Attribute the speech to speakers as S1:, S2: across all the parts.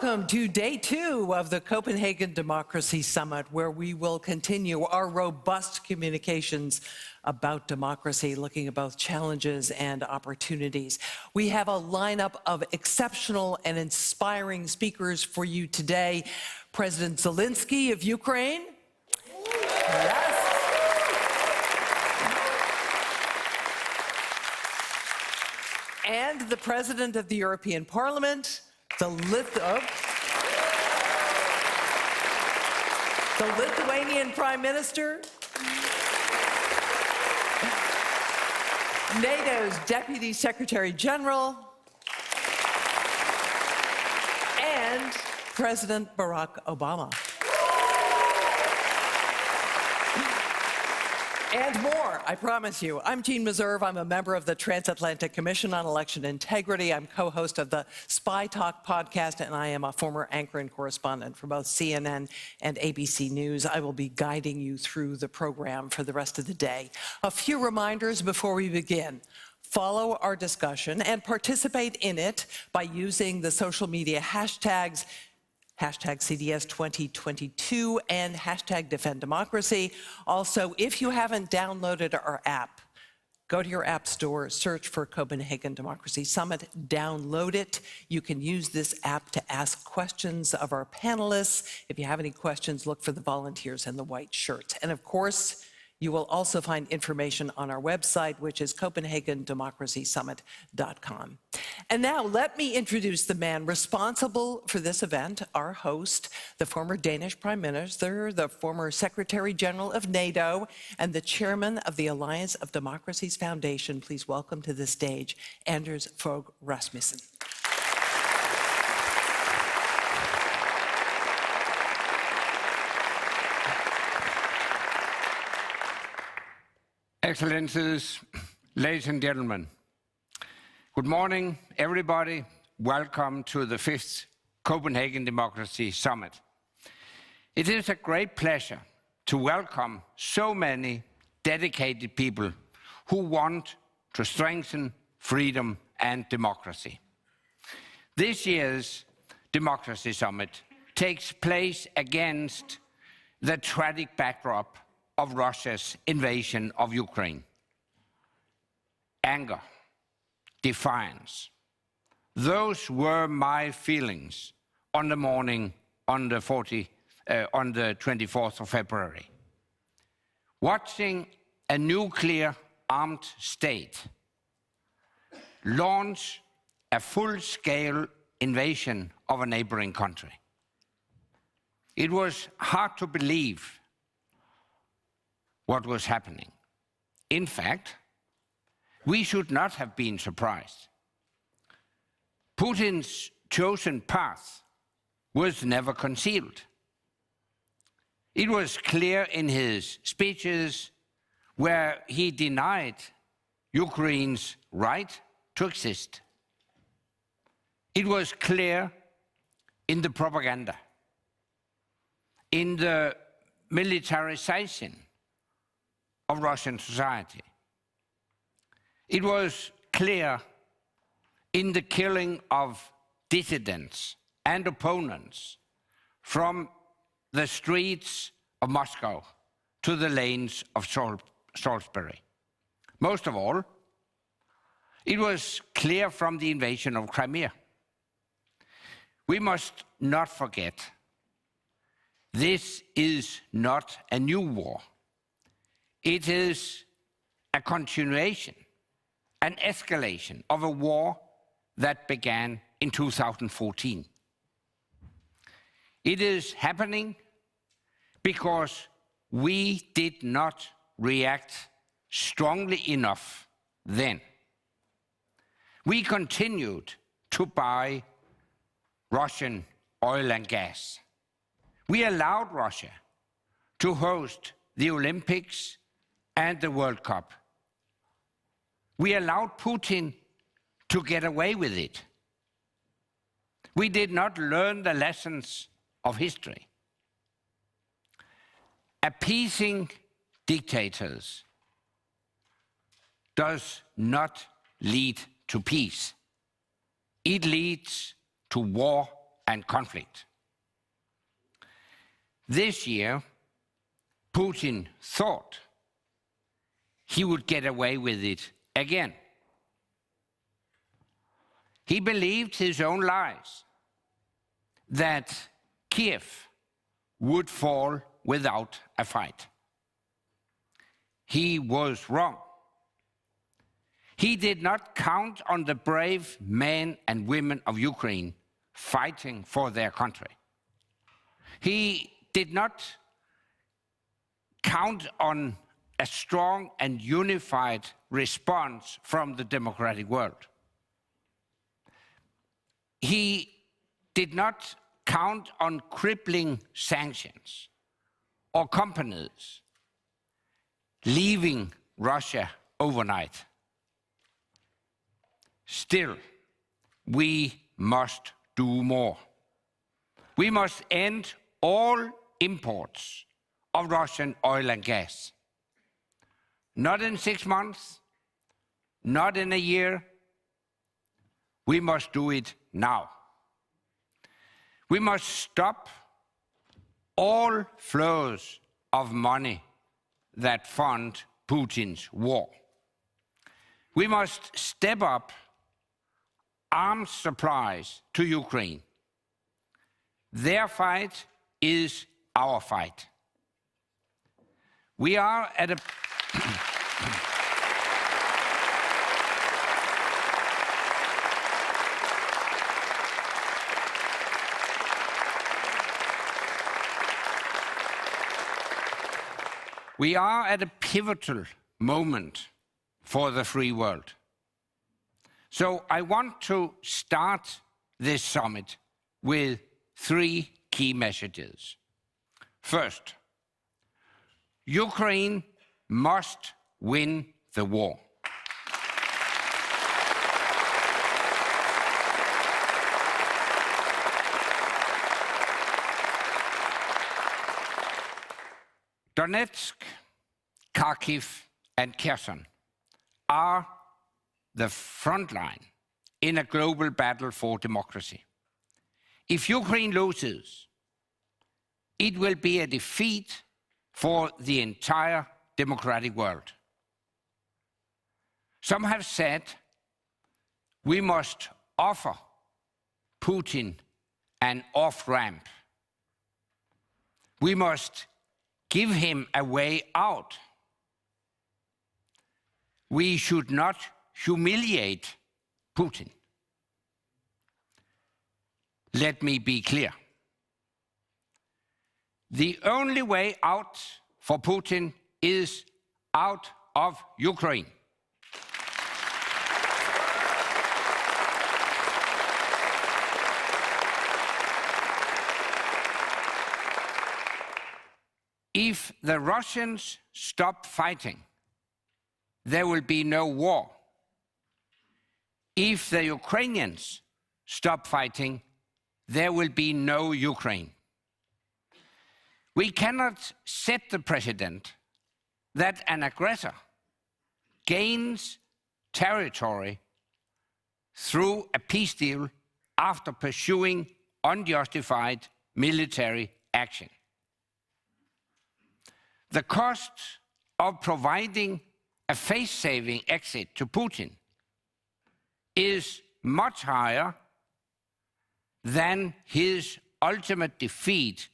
S1: Welcome to day 2 of the Copenhagen Democracy Summit, where we will continue our robust communications about democracy, looking at both challenges and opportunities. We have a lineup of exceptional and inspiring speakers for you today. President Zelensky of Ukraine. Yes. And the President of the European Parliament, the Lithuanian Prime Minister, NATO's Deputy Secretary General, and President Barack Obama. And more, I promise you. I'm Jean Meserve. I'm a member of the Transatlantic Commission on Election Integrity. I'm co-host of the Spy Talk podcast, and I am a former anchor and correspondent for both CNN and ABC News. I will be guiding you through the program for the rest of the day. A few reminders before we begin. Follow our discussion and participate in it by using the social media hashtags #CDS2022 and #DefendDemocracy. Also, if you haven't downloaded our app, go to your app store, search for Copenhagen Democracy Summit, download it. You can use this app to ask questions of our panelists. If you have any questions, look for the volunteers in the white shirts. And of course, you will also find information on our website, which is CopenhagenDemocracySummit.com. And now let me introduce the man responsible for this event, our host, the former Danish Prime Minister, the former Secretary General of NATO, and the chairman of the Alliance of Democracies Foundation. Please welcome to the stage, Anders Fogh Rasmussen.
S2: Excellencies, ladies and gentlemen, good morning, everybody. Welcome to the 5th Copenhagen Democracy Summit. It is a great pleasure to welcome so many dedicated people who want to strengthen freedom and democracy. This year's Democracy Summit takes place against the tragic backdrop of Russia's invasion of Ukraine. Anger, defiance. Those were my feelings on the morning on the 24th of February. Watching a nuclear armed state launch a full-scale invasion of a neighboring country. It was hard to believe what was happening. In fact, we should not have been surprised. Putin's chosen path was never concealed. It was clear in his speeches where he denied Ukraine's right to exist. It was clear in the propaganda, in the militarization of Russian society. It was clear in the killing of dissidents and opponents from the streets of Moscow to the lanes of Salisbury. Most of all, it was clear from the invasion of Crimea. We must not forget, this is not a new war. It is a continuation, an escalation of a war that began in 2014. It is happening because we did not react strongly enough then. We continued to buy Russian oil and gas. We allowed Russia to host the Olympics and the World Cup. We allowed Putin to get away with it. We did not learn the lessons of history. Appeasing dictators does not lead to peace. It leads to war and conflict. This year, Putin thought he would get away with it again. He believed his own lies, that Kiev would fall without a fight. He was wrong. He did not count on the brave men and women of Ukraine fighting for their country. He did not count on a strong and unified response from the democratic world. He did not count on crippling sanctions or companies leaving Russia overnight. Still, we must do more. We must end all imports of Russian oil and gas. Not in 6 months, not in a year. We must do it now. We must stop all flows of money that fund Putin's war. We must step up arms supplies to Ukraine. Their fight is our fight. We are at a We are at a pivotal moment for the free world. So I want to start this summit with 3 key messages. First, Ukraine must win the war. Donetsk, Kharkiv, and Kherson are the front line in a global battle for democracy. If Ukraine loses, it will be a defeat for the entire democratic world. Some have said we must offer Putin an off-ramp. We must give him a way out. We should not humiliate Putin. Let me be clear. The only way out for Putin is out of Ukraine. If the Russians stop fighting, there will be no war. If the Ukrainians stop fighting, there will be no Ukraine. We cannot set the precedent that an aggressor gains territory through a peace deal after pursuing unjustified military action. The cost of providing a face-saving exit to Putin is much higher than his ultimate defeat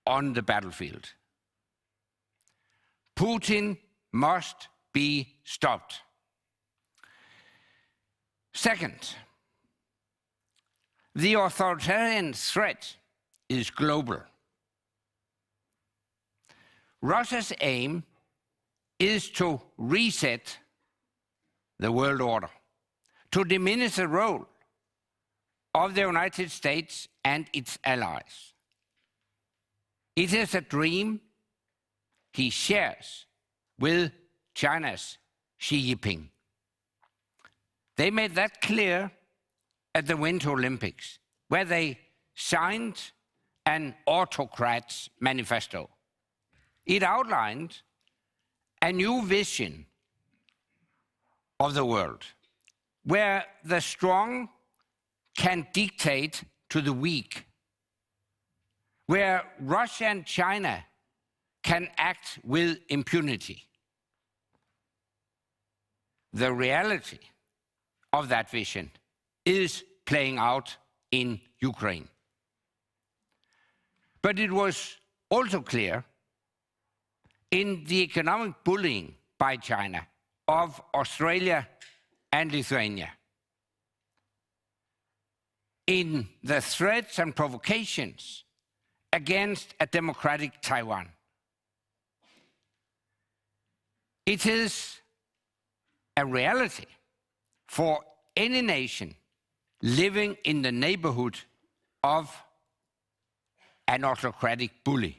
S2: on the battlefield. Putin must be stopped. Second, the authoritarian threat is global. Russia's aim is to reset the world order, to diminish the role of the United States and its allies. It is a dream he shares with China's Xi Jinping. They made that clear at the Winter Olympics, where they signed an autocrat's manifesto. It outlined a new vision of the world, where the strong can dictate to the weak, where Russia and China can act with impunity. The reality of that vision is playing out in Ukraine. But it was also clear in the economic bullying by China of Australia and Lithuania, in the threats and provocations against a democratic Taiwan. It is a reality for any nation living in the neighborhood of an autocratic bully.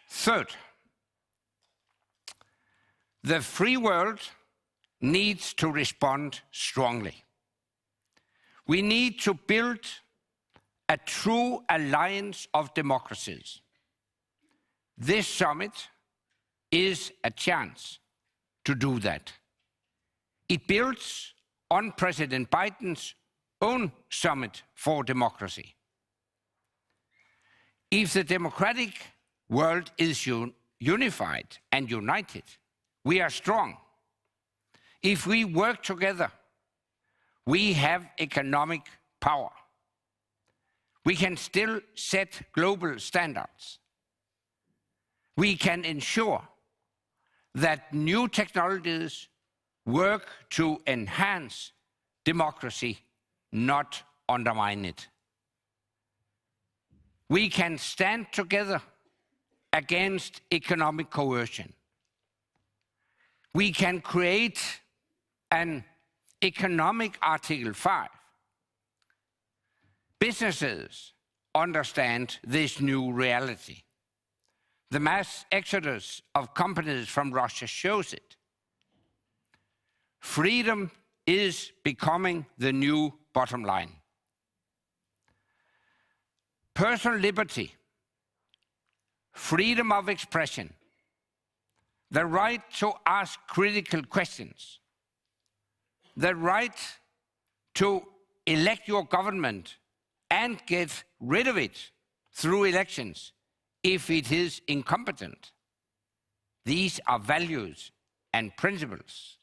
S2: Third, the free world needs to respond strongly. We need to build a true alliance of democracies. This summit is a chance to do that. It builds on President Biden's own summit for democracy. If the democratic world is unified and united, we are strong. If we work together, we have economic power. We can still set global standards. We can ensure that new technologies work to enhance democracy, not undermine it. We can stand together against economic coercion. We can create an economic Article 5. Businesses understand this new reality. The mass exodus of companies from Russia shows it. Freedom is becoming the new bottom line. Personal liberty, freedom of expression, the right to ask critical questions, the right to elect your government and get rid of it through elections if it is incompetent. These are values and principles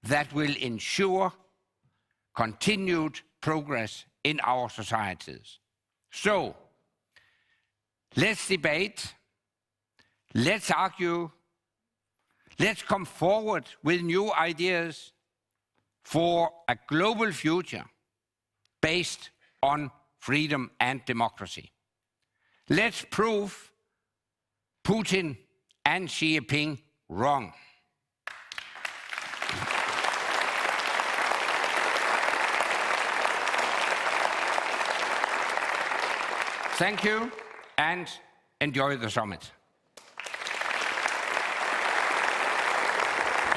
S2: that will ensure continued progress in our societies. So, let's debate, let's argue, let's come forward with new ideas for a global future based on freedom and democracy. Let's prove Putin and Xi Jinping wrong. Thank you, and enjoy the summit.